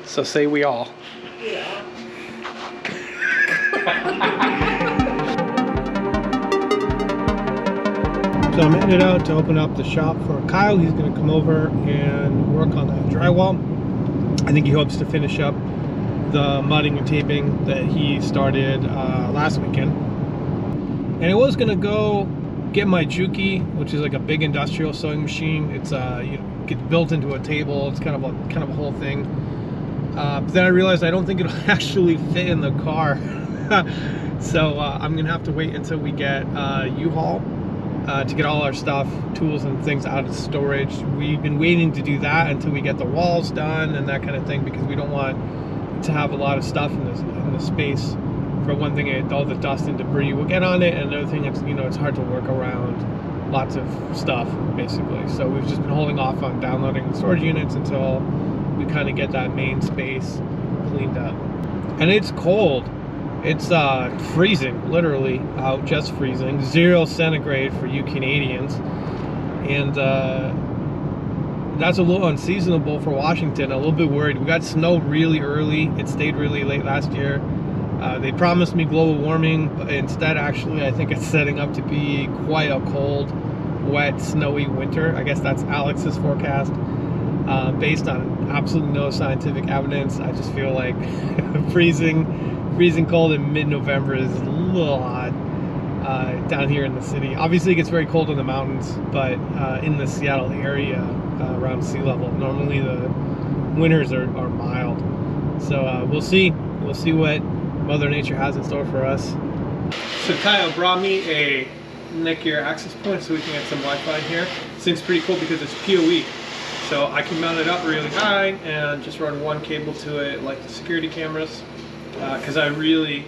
So say we all. Yeah. So I'm headed out to open up the shop for Kyle. He's going to come over and work on that drywall. I think he hopes to finish up the mudding and taping that he started last weekend. And I was going to go get my Juki, which is like a big industrial sewing machine. It's gets built into a table. It's kind of a whole thing. But then I realized I don't think it'll actually fit in the car. So I'm gonna have to wait until we get U-Haul to get all our stuff, tools and things out of storage. We've been waiting to do that until we get the walls done and that kind of thing, because we don't want to have a lot of stuff in the space. For one thing, all the dust and debris will get on it, and another thing, it's hard to work around lots of stuff basically. So we've just been holding off on downloading the storage units until we kind of get that main space cleaned up. And it's cold. It's freezing, literally out, just freezing. 0 centigrade for you Canadians. And that's a little unseasonable for Washington. A little bit worried. We got snow really early. It stayed really late last year. They promised me global warming, but instead, actually, I think it's setting up to be quite a cold, wet, snowy winter. I guess that's Alex's forecast. Based on absolutely no scientific evidence, I just feel like freezing cold in mid-November is a little odd down here in the city. Obviously, it gets very cold in the mountains, but in the Seattle area around sea level, normally the winters are mild. So we'll see. We'll see what Mother Nature has in store for us. So Kyle brought me a Netgear access point so we can get some Wi-Fi here. This thing's pretty cool because it's PoE. So I can mount it up really high and just run one cable to it, like the security cameras. Because I really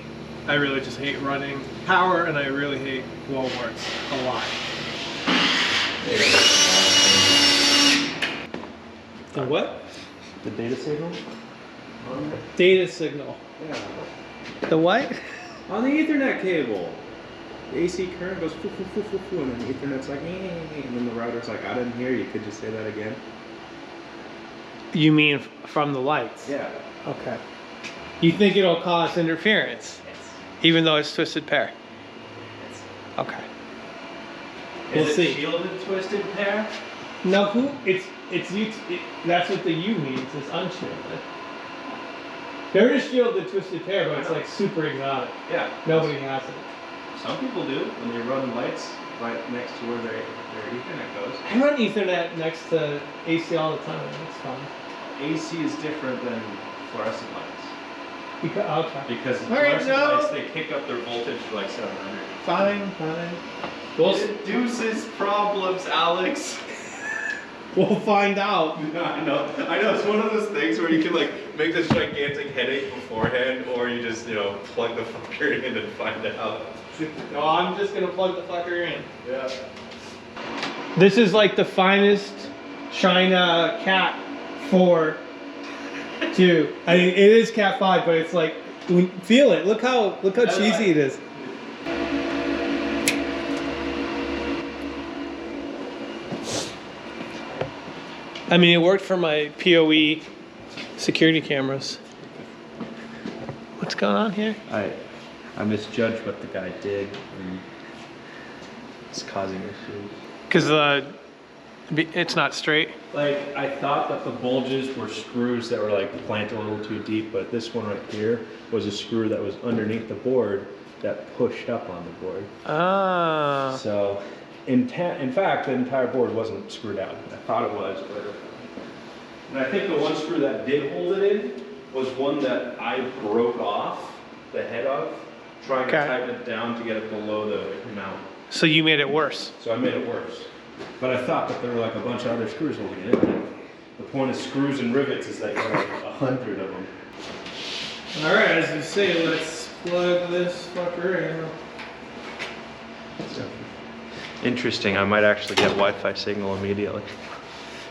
just hate running power, and I really hate blowworks a lot. The what? The data signal? Data signal. Yeah. The what? On the Ethernet cable. The AC current goes foo, foo, foo, foo, foo, and then the Ethernet's like, and then the router's like, I didn't hear you. Could you say that again? You mean from the lights? Yeah. Okay. You think it'll cause interference? Yes. Even though it's twisted pair? Yes. Okay. Is We'll it see. shielded twisted pair? No, that's what the U means, it's unshielded. There is shielded twisted pair, but it's like super exotic. Yeah. Nobody has it. Some people do when they run lights right next to where their Ethernet goes. I run Ethernet next to AC all the time. It's fine. AC is different than fluorescent lights. Because fluorescent lights, they kick up their voltage to like 700. Fine. It induces problems, Alex. We'll find out. I know. It's one of those things where you can like make this gigantic headache beforehand, or you just plug the fucker in and find out. No, I'm just gonna plug the fucker in. Yeah. This is like the finest China Cat 4 2. I mean, it is Cat 5, but it's like, feel it. Look how cheesy it is. I mean, it worked for my PoE security cameras. What's going on here? I misjudged what the guy did, and it's causing issues. Because it's not straight. Like, I thought that the bulges were screws that were like planted a little too deep, but this one right here was a screw that was underneath the board that pushed up on the board. Ah. So, in fact, the entire board wasn't screwed out. I thought it was, but... And I think the one screw that did hold it in was one that I broke off the head of, trying to tighten it down to get it below the mount. So you made it worse. So I made it worse. But I thought that there were like a bunch of other screws holding it in. The point of screws and rivets is that there are like 100 of them. All right, as you say, let's plug this fucker in. So, interesting. I might actually get Wi-Fi signal immediately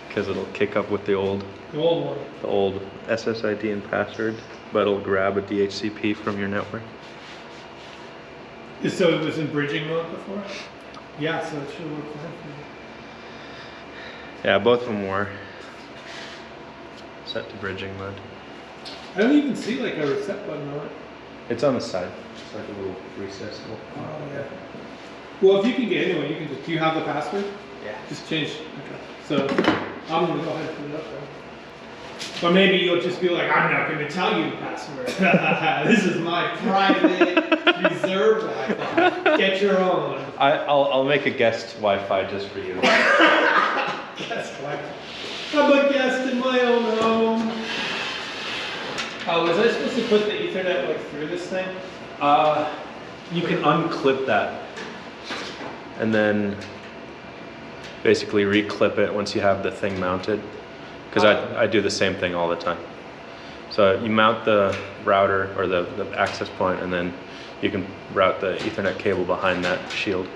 because it'll kick up with the old one. The old SSID and password, but it'll grab a DHCP from your network. So it was in bridging mode before? Yeah, so it should work fine for you. Yeah, both of them were set to bridging mode. I don't even see like a reset button on it. It's on the side. It's like a little recess. Oh yeah. Well, if you can get into it, you can just. Do you have the password? Yeah. Just change. Okay. So I'm gonna go ahead and put it up there. But maybe you'll just be like, I'm not gonna tell you the password. This is my private reserve Wi-Fi. Get your own. I'll make a guest Wi-Fi just for you. Guest Wi-Fi. I'm a guest in my own home. Oh, was I supposed to put the Ethernet like through this thing? You can unclip that and then basically reclip it once you have the thing mounted. Because I do the same thing all the time. So you mount the router or the access point, and then you can route the Ethernet cable behind that shield.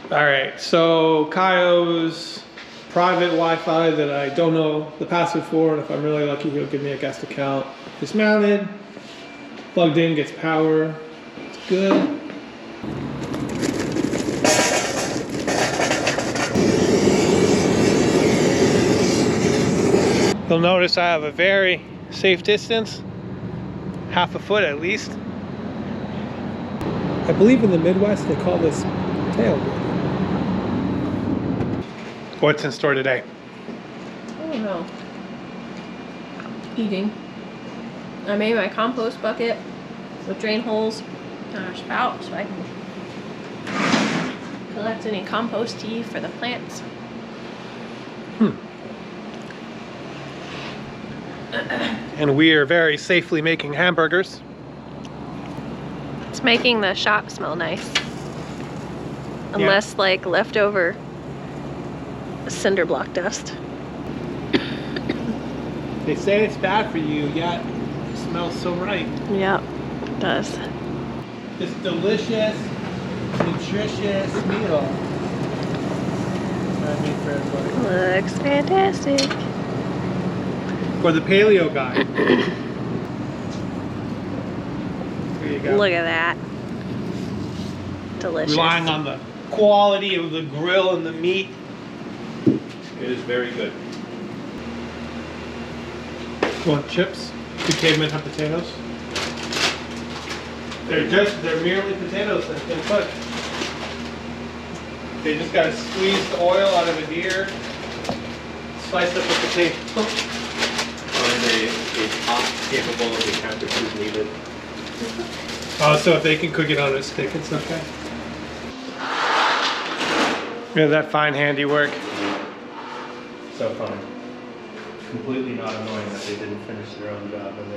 All right, so Kaio's private Wi-Fi that I don't know the password for, and if I'm really lucky, he'll give me a guest account. It's mounted, plugged in, gets power. It's good. You'll notice I have a very safe distance, half a foot at least. I believe in the Midwest they call this tailgate. What's in store today? I don't know. Eating. I made my compost bucket with drain holes and a spout so I can collect any compost tea for the plants. And we are very safely making hamburgers. It's making the shop smell nice. Unless like leftover cinder block dust. They say it's bad for you, yet it smells so right. Yep, it does. This delicious, nutritious meal. I made for everybody. Looks fantastic. For the paleo guy. There you go. Look at that. Delicious. Relying on the quality of the grill and the meat. It is very good. Want chips? Do cavemen have potatoes? They're merely potatoes that have been cooked. They just gotta squeeze the oil out of a deer, slice up a potato. Find a pot capable of the temperatures needed. Oh, so if they can cook it on a stick, it's okay. Yeah, that fine handiwork. So fun. Completely not annoying that they didn't finish their own job and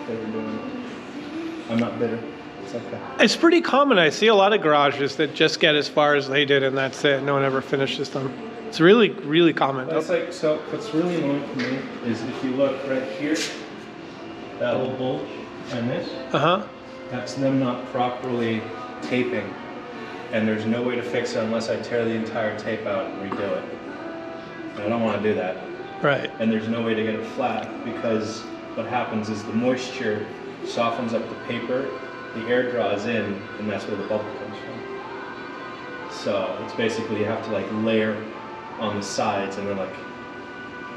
they were doing it. I'm not bitter. It's okay. It's pretty common. I see a lot of garages that just get as far as they did and that's it. No one ever finishes them. It's really, really common. It's like, so what's really annoying for me is if you look right here, that little bulge and this, that's them not properly taping. And there's no way to fix it unless I tear the entire tape out and redo it. And I don't want to do that. Right. And there's no way to get it flat because what happens is the moisture softens up the paper, the air draws in, and that's where the bubble comes from. So it's basically you have to like layer on the sides and then like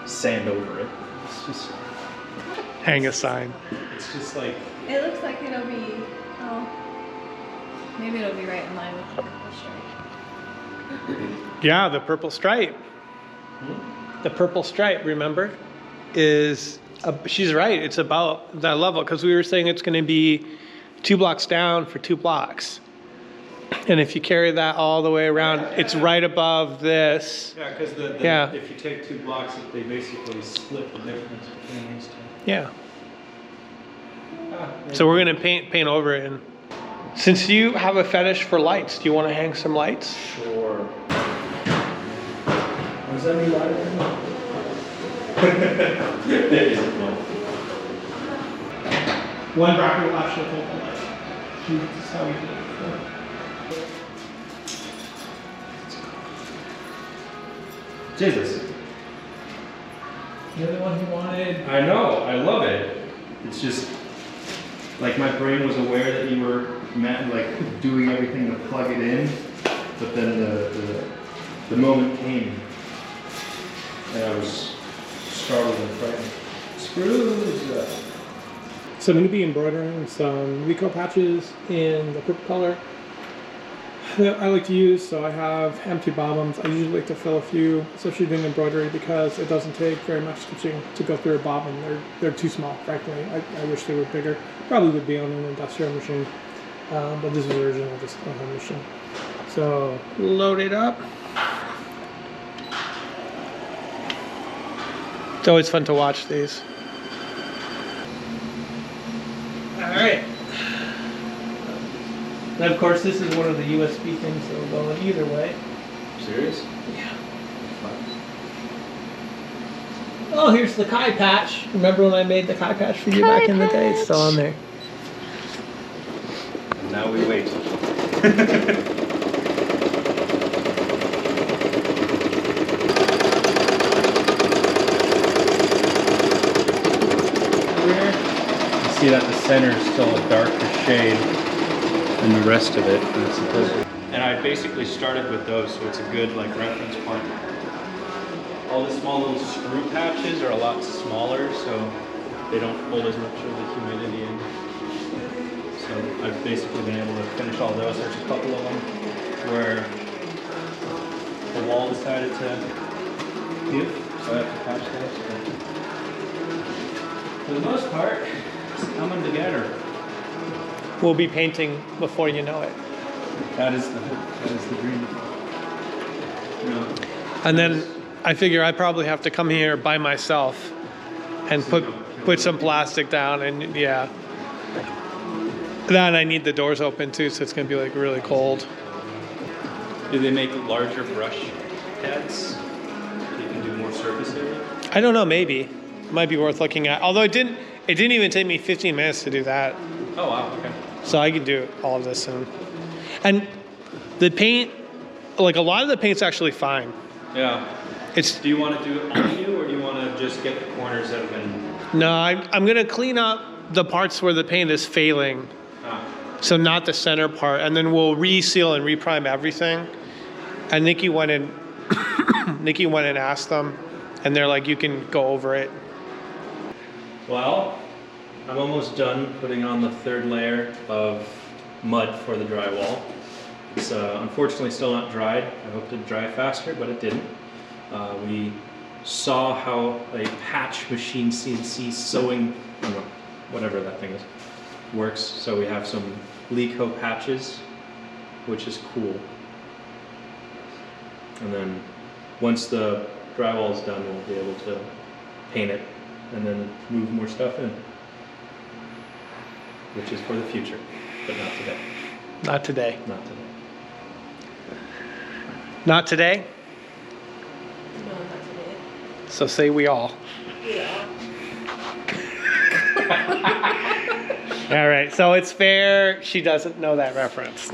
sand over it. It's just Hang a sign. It's just like It looks like it'll be, oh, maybe it'll be right in line with the purple stripe. Yeah, the purple stripe. The purple stripe, remember, is, she's right, it's about that level, because we were saying it's going to be 2 blocks down for 2 blocks. And if you carry that all the way around, it's right above this. yeah, because if you take 2 blocks, they basically split the difference between these two. Yeah. So we're going to paint over it. And since you have a fetish for lights, do you want to hang some lights? Sure. Was that me lighter? There is one. One bracket will actually hold the light. This is how we did it before. Jesus. You're the one who wanted. I know, I love it. It's just like my brain was aware that you were like doing everything to plug it in, but then the moment came and I was screws. So I'm going to be embroidering some LEIGH&CO patches in the purple color that I like to use. So I have empty bobbins. I usually like to fill a few, especially doing embroidery, because it doesn't take very much stitching to go through a bobbin. They're too small, frankly. I wish they were bigger. Probably would be on an industrial machine, but this is original, just on a machine. So load it up. It's always fun to watch these. All right. And of course, this is one of the USB things that will go in either way. Serious? Yeah. Oh, here's the Kai patch. Remember when I made the Kai patch for you back in the day? It's still on there. And now we wait. See that the center is still a darker shade than the rest of it. And, it's supposed to. And I basically started with those, so it's a good like reference point. All the small little screw patches are a lot smaller, so they don't hold as much of the humidity in. So I've basically been able to finish all those. There's a couple of them where the wall decided to give, so I have to patch those. But for the most part, it's coming together. We'll be painting before you know it. That is the dream. You know, And then I figure I probably have to come here by myself and put some plastic down, and yeah. Then I need the doors open too, so it's gonna be like really cold. do they make larger brush heads? You can do more surface area? I don't know, maybe. Might be worth looking at. Although it didn't even take me 15 minutes to do that. Oh wow, okay. So I can do all of this soon. And the paint, like a lot of the paint's actually fine. Yeah. It's Do you want to do it on you, or do you want to just get the corners that have been... no, I'm gonna clean up the parts where the paint is failing. So not the center part, and then we'll reseal and reprime everything. And Nikki went and asked them, and they're like, you can go over it. Well, I'm almost done putting on the third layer of mud for the drywall. It's unfortunately still not dried. I hoped it'd dry faster, but it didn't. We saw how a patch machine CNC sewing, I don't know, whatever that thing is, works. So we have some LEIGH&CO patches, which is cool. And then once the drywall is done, we'll be able to paint it and then move more stuff in, which is for the future, but not today. Not today. Not today. Not today? No, not today. So say we all. Yeah. All right, so it's fair she doesn't know that reference.